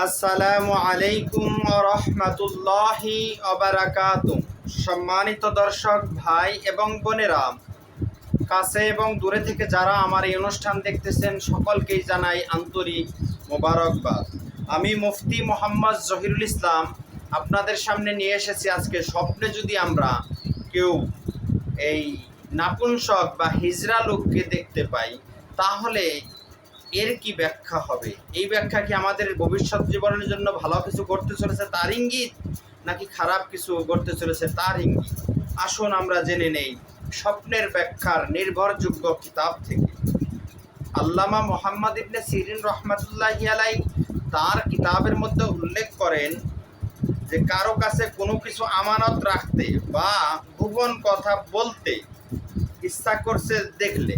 আসসালামু আলাইকুম ওয়া রাহমাতুল্লাহি ওয়া বারাকাতুহু। সম্মানিত দর্শক ভাই এবং বোনেরা, কাছে এবং দূরে থেকে যারা আমার এই অনুষ্ঠান দেখতেছেন সকলকেই জানাই আন্তরিক মোবারকবাদ। আমি মুফতি মোহাম্মদ জহিরুল ইসলাম আপনাদের সামনে নিয়ে এসেছি আজকে স্বপ্নে যদি আমরা কেউ এই নাপুংসক বা হিজড়া লোককে দেখতে পাই তাহলে এর কি ব্যাখ্যা হবে? এই ব্যাখ্যা কি আমাদের ভবিষ্যৎ জীবনের জন্য ভালো কিছু করতে চলেছে তার ইঙ্গিত, নাকি খারাপ কিছু করতে চলেছে তার ইঙ্গিত? আসুন আমরা জেনে নেই স্বপ্নের ব্যাখ্যার নির্ভরযোগ্য কিতাব থেকে। আল্লামা মোহাম্মদ ইবনে সিরিন রহমাতুল্লাহি আলাইহি তার কিতাবের মধ্যে উল্লেখ করেন যে কারো কাছে কোনো কিছু আমানত রাখতে বা গোপন কথা বলতে ইচ্ছা করছে দেখলে,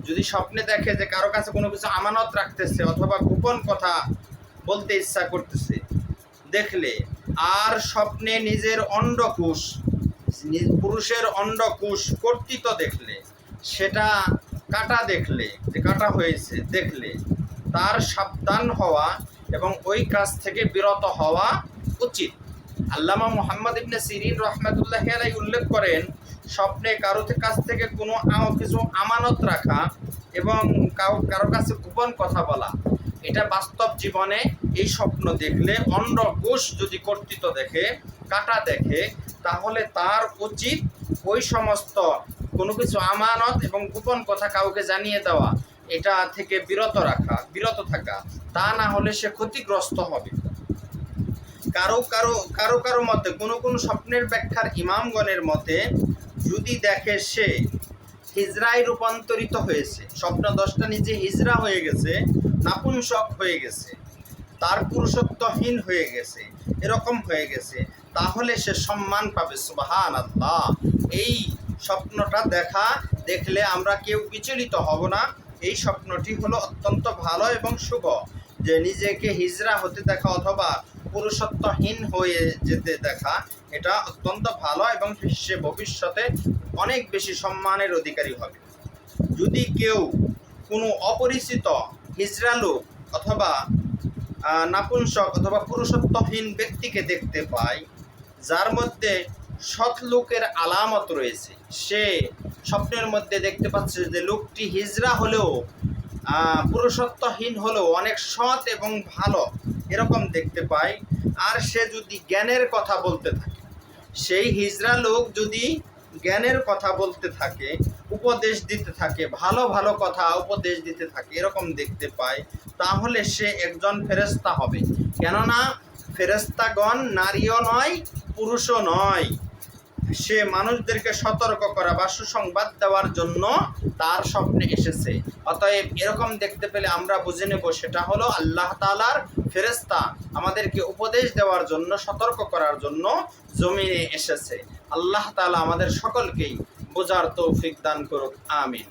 যদি স্বপ্নে দেখে যে কারো কাছে কোনো কিছু আমানত রাখতেছে অথবা গোপন কথা বলতে ইচ্ছা করতেছে দেখলে, আর স্বপ্নে নিজের অন্ডকোষ, পুরুষের অন্ডকোষ কর্তৃত দেখলে, সেটা কাটা দেখলে, যে কাটা হয়েছে দেখলে, তার সাবধান হওয়া এবং ওই কাজ থেকে বিরত হওয়া উচিত। আল্লামা মুহাম্মদ ইবনে সিরিন রহমাতুল্লাহি আলাইহি উল্লেখ করেন, স্বপ্নে কারো কাছ থেকে কোনো কিছু আমানত রাখা এবং কারো কাছে গোপন কথা বলা, এটা বাস্তব জীবনে এই স্বপ্ন দেখলে, অন্ডকোষ যদি কর্তৃত দেখে, কাটা দেখে, তাহলে তার উচিত ওই সমস্ত কোনো কিছু আমানত এবং গোপন কথা কাউকে জানিয়ে দেওয়া, এটা থেকে বিরত থাকা। তা না হলে সে ক্ষতিগ্রস্ত হবে। কারো মতে, কোনো স্বপ্নের ব্যাখ্যার ইমামগণের মতে, যদি দেখে সে হিজড়ায় রূপান্তরিত হয়েছে, স্বপ্ন দশটা নিজে হিজড়া হয়ে গেছে, নাপুংসক হয়ে গেছে, তার পুরুষত্বহীন হয়ে গেছে, এরকম হয়ে গেছে, তাহলে সে সম্মান পাবে। সুবহানাল্লাহ। এই স্বপ্নটা দেখলে আমরা কেউ বিচলিত হব না। এই স্বপ্নটি হলো অত্যন্ত ভালো এবং শুভ, যে নিজেকে হিজড়া হতে দেখা অথবা পুরুষত্বহীন হয়ে যেতে দেখা, এটা অত্যন্ত ভালো এবং সে ভবিষ্যতে অনেক বেশি সম্মানের অধিকারী হবে। যদি কেউ কোনো অপরিচিত হিজড়া লোক অথবা নাপুংসক অথবা পুরুষত্বহীন ব্যক্তিকে দেখতে পায়, যার মধ্যে সৎ লোকের আলামত রয়েছে, সে স্বপ্নের মধ্যে দেখতে পাচ্ছে যে লোকটি হিজড়া হলেও, পুরুষত্বহীন হলেও অনেক সৎ এবং ভালো, এরকম দেখতে পায়, আর সে যদি জ্ঞানের কথা বলতে থাকে, সেই হিজড়া লোক যদি জ্ঞানের কথা বলতে থাকে, উপদেশ দিতে থাকে, ভালো ভালো কথা উপদেশ দিতে থাকে, এরকম দেখতে পায়, তাহলে সে একজন ফেরেশতা হবে। কেননা ফেরেশতাগণ নারীও নয়, পুরুষও নয়। সে মানুষদেরকে সতর্ক করা বা সুসংবাদ দেওয়ার জন্য তার স্বপ্নে এসেছে। অতএব এরকম দেখতে পেলে আমরা বুঝে নেব সেটা হলো আল্লাহ তাআলার ফেরেশতা, আমাদেরকে উপদেশ দেওয়ার জন্য, সতর্ক করার জন্য জমিনে এসেছে। আল্লাহ তাআলা আমাদের সকলকেই বোঝার তৌফিক দান করুক। আমিন।